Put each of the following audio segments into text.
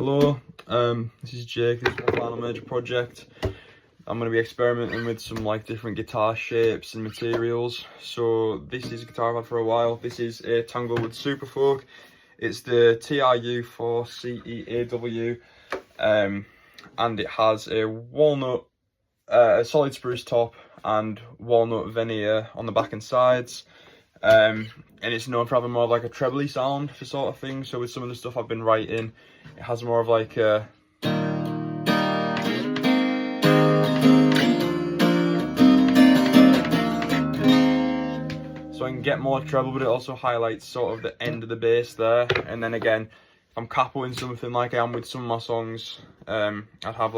Hello, this is Jake. This is my final major project. I'm going to be experimenting with some different guitar shapes and materials. So this is a guitar I've had for a while. This is a Tanglewood Superfolk. It's the TRU 4CEAW, and it has a walnut, a solid spruce top and walnut veneer on the back and sides. And it's known for having more of a trebly sound for sort of thing. So with some of the stuff I've been writing, it has more of a so I can get more treble, but it also highlights sort of the end of the bass there. And then again, if I'm capoing something like I am with some of my songs, I'd have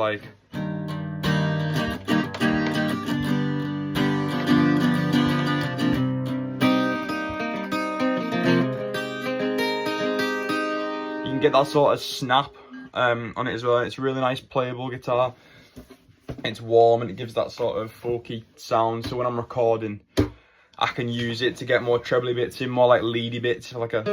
get that sort of snap on it as well. It's a really nice playable guitar. It's warm and it gives that sort of folky sound, so when I'm recording I can use it to get more trebly bits in, more like leady bits, like a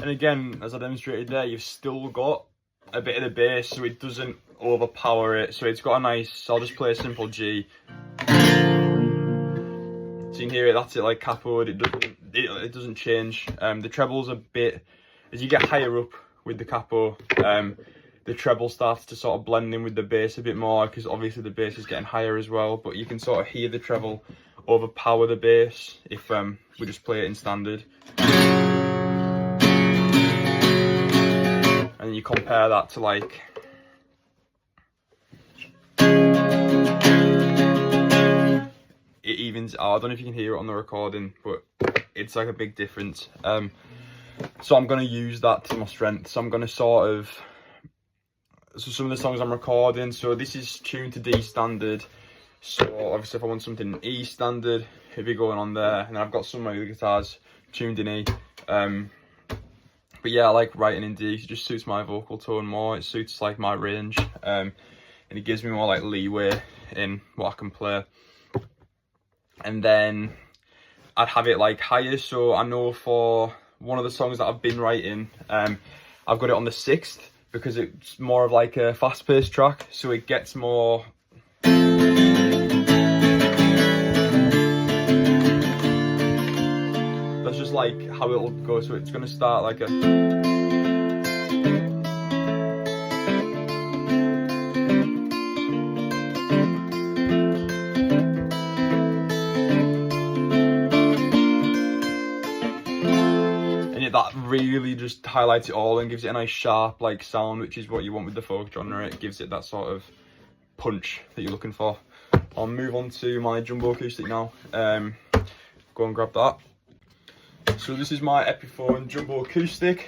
again, as I demonstrated there, you've still got a bit of the bass, so it doesn't overpower it. So it's got a nice, I'll just play a simple G. So you can hear it, that's it, like capoed, it doesn't change. The treble's a bit, as you get higher up with the capo, the treble starts to sort of blend in with the bass a bit more, because obviously the bass is getting higher as well, but you can sort of hear the treble overpower the bass if we just play it in standard. And you compare that to it evens out. I don't know if you can hear it on the recording, but it's like a big difference. So I'm going to use that to my strength. So I'm going to so some of the songs I'm recording, so this is tuned to D standard. So obviously if I want something in E standard, it'll be going on there. And then I've got some of my other guitars tuned in E. But yeah, I like writing in D. It just suits my vocal tone more. It suits my range, and it gives me more leeway in what I can play. And then I'd have it higher. So I know for one of the songs that I've been writing, I've got it on the 6th because it's more of a fast-paced track. So it gets more. That's just how it'll go. So it's going to start like a, and that really just highlights it all and gives it a nice sharp sound, which is what you want with the folk genre. It gives it that sort of punch that you're looking for. I'll move on to my jumbo acoustic now. Go and grab that. So this is my Epiphone Jumbo Acoustic.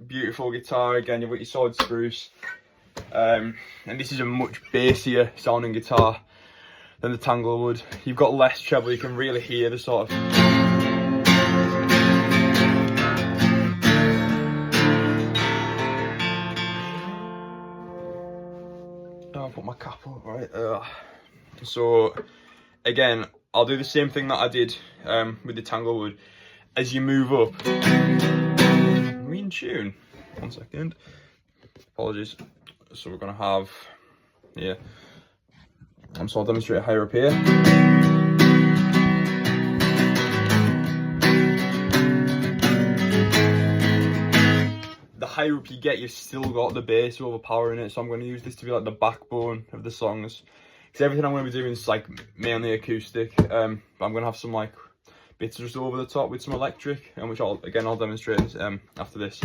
Beautiful guitar. Again, you've got your solid spruce. And this is a much bassier sounding guitar than the Tanglewood. You've got less treble, you can really hear the sort of. I'll put my cap up, right? So again, I'll do the same thing that I did with the Tanglewood. As you move up, we in tune. 1 second. Apologies. So we're gonna have, yeah. So I'll demonstrate higher up here. The higher up you get, you've still got the bass overpowering it. So I'm going to use this to be the backbone of the songs. Because everything I'm going to be doing is mainly acoustic, but I'm going to have some bits just over the top with some electric, and which I'll demonstrate after this.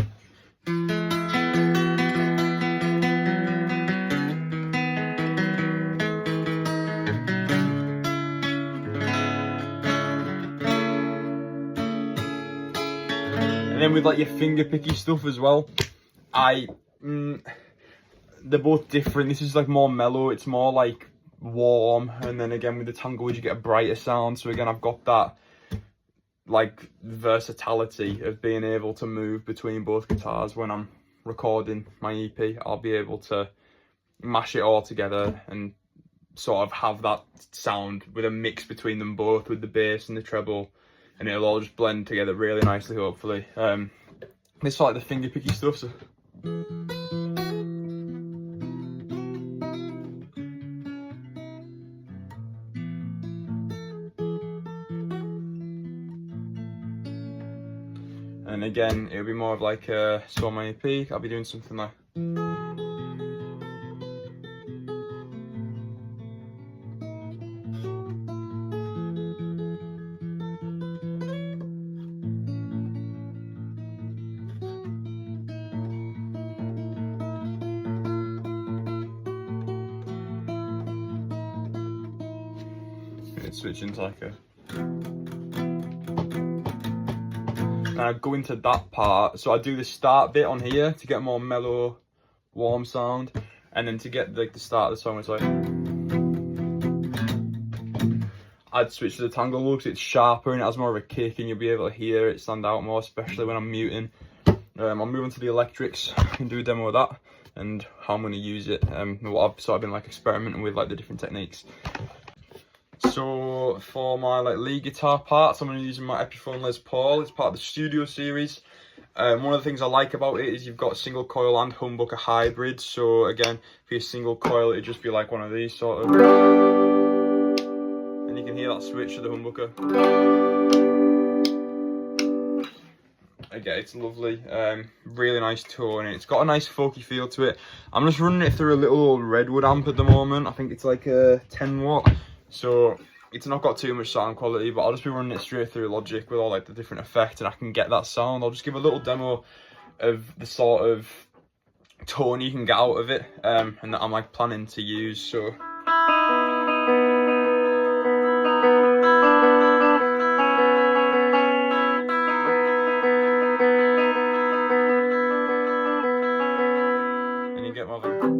And then with your finger picky stuff as well, they're both different. This is more mellow. It's more warm, and then again with the Tanglewood you get a brighter sound. So again, I've got that like versatility of being able to move between both guitars. When I'm recording my EP, I'll be able to mash it all together and sort of have that sound with a mix between them both, with the bass and the treble, and it'll all just blend together really nicely, hopefully. This is like the finger picky stuff, so and again it'll be more of like so on my EP I'll be doing something like switch into like a. Now I go into that part, so I do the start bit on here to get a more mellow, warm sound, and then to get like the start of the song, it's like I'd switch to the Tanglewood because it's sharper and it has more of a kick, and you'll be able to hear it stand out more, especially when I'm muting. I'm moving to the electrics. I can do a demo of that and how I'm going to use it. What I've sort of been like experimenting with, like the different techniques. So for my like lead guitar parts, I'm going to be using my Epiphone Les Paul. It's part of the Studio series. One of the things I like about it is you've got single coil and humbucker hybrid. So again, for your single coil, it'd just be like one of these sort of, and you can hear that switch to the humbucker. Again, it's lovely, really nice tone, and it's got a nice folky feel to it. I'm just running it through a little old Redwood amp at the moment. I think it's like a 10 watt. So it's not got too much sound quality, but I'll just be running it straight through Logic with all like the different effects, and I can get that sound. I'll just give a little demo of the sort of tone you can get out of it, and that I'm like planning to use. So and you get more of a.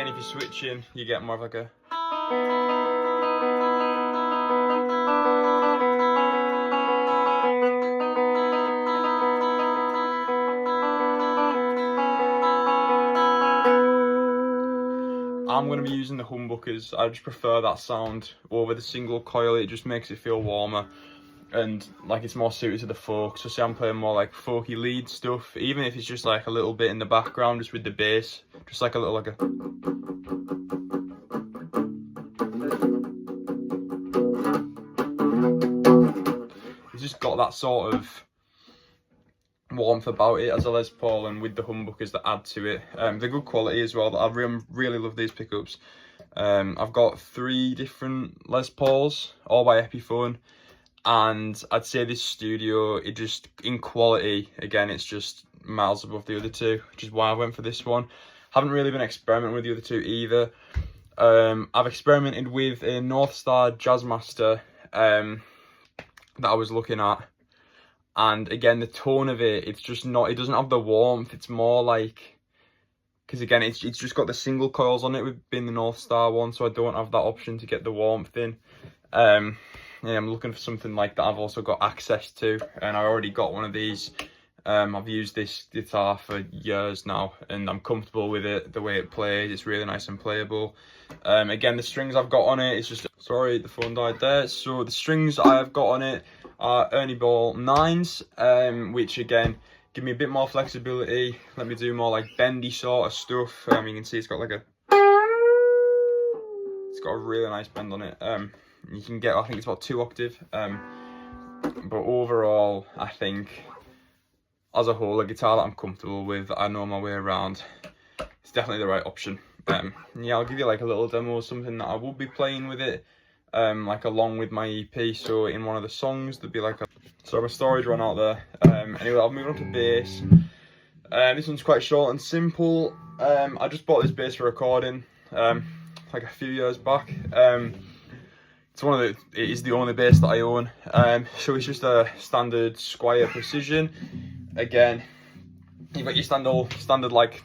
If you switch in, you get more of like a. I'm going to be using the humbuckers. I just prefer that sound over the single coil. It just makes it feel warmer and like it's more suited to the folk. So say I'm playing more like folky lead stuff, even if it's just like a little bit in the background just with the bass, just like a little like a. It's just got that sort of warmth about it as a Les Paul, and with the humbuckers that add to it. They're good quality as well. I really love these pickups. I've got 3 different Les Pauls, all by Epiphone, and I'd say this Studio, it just in quality, again, it's just miles above the other 2, which is why I went for this one. Haven't really been experimenting with the other 2 either. I've experimented with a Northstar Jazzmaster that I was looking at, and again the tone of it, it's just not, it doesn't have the warmth. It's more like, because again it's just got the single coils on it with being the Northstar one, so I don't have that option to get the warmth in. Yeah, I'm looking for something like that I've also got access to, and I already got one of these. I've used this guitar for years now and I'm comfortable with it, the way it plays. It's really nice and playable. Again, the strings I've got on it, it's just, sorry, the phone died there. So the strings I've got on it are Ernie Ball 9s, which again give me a bit more flexibility, let me do more like bendy sort of stuff. You can see it's got like a, it's got a really nice bend on it. You can get, I think it's about 2 octave, but overall I think as a whole, a guitar that I'm comfortable with, I know my way around, it's definitely the right option. Yeah, I'll give you like a little demo of something that I will be playing with it, like along with my EP. So in one of the songs there'd be like a, so my storage ran out there. Anyway, I'll move on to bass. This one's quite short and simple. I just bought this bass for recording like a few years back. It's it is the only bass that I own. So it's just a standard Squier Precision. Again, you've got your standard like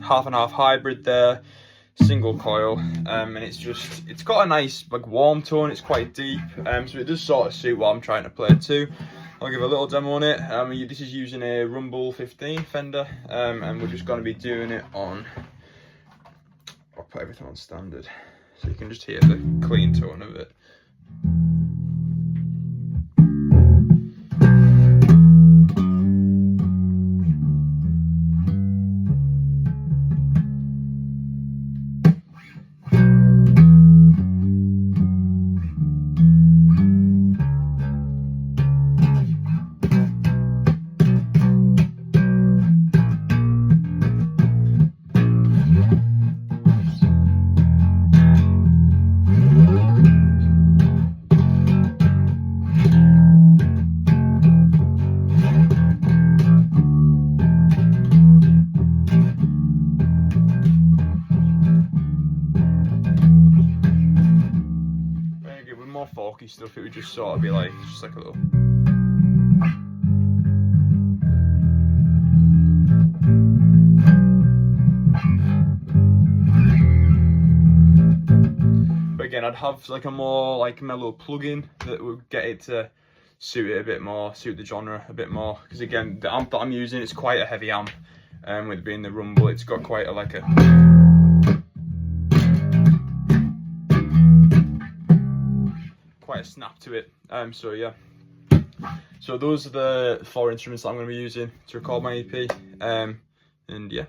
half and half hybrid there, single coil, and it's got a nice like warm tone. It's quite deep, so it does sort of suit what I'm trying to play too. I'll give a little demo on it. This is using a Rumble 15 Fender, and we're just going to be doing it on, I'll put everything on standard so you can just hear the clean tone of it. More folky stuff, it would just sort of be like just like a little. But again, I'd have like a more like mellow plug-in that would get it to suit it a bit more, suit the genre a bit more. Because again, the amp that I'm using, it's quite a heavy amp, with it being the Rumble, it's got quite a like a. Quite a snap to it. So yeah, so those are the 4 instruments that I'm going to be using to record my EP, and yeah.